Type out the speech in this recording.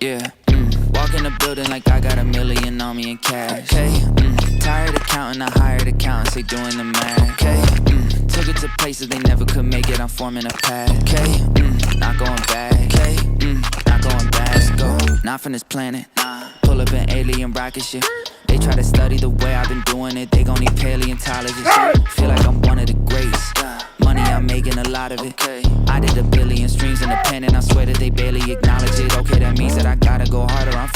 Yeah, walk in the building like I got $1 million on me in cash. Okay, tired of counting, I hired accountants, they doing the math. Okay, took it to places they never could make it, I'm forming a path. Okay, not going back. Okay, not going back. Let's go, not from this planet. Pull up an alien rocket ship. They try to study the way I've been doing it, they gon' need paleontologists. Feel like I'm one of the greats. Money, I'm making a lot of it. I did 1 billion streams independent, I swear that they barely acknowledge it. Okay, that means that I gotta go harder. I'm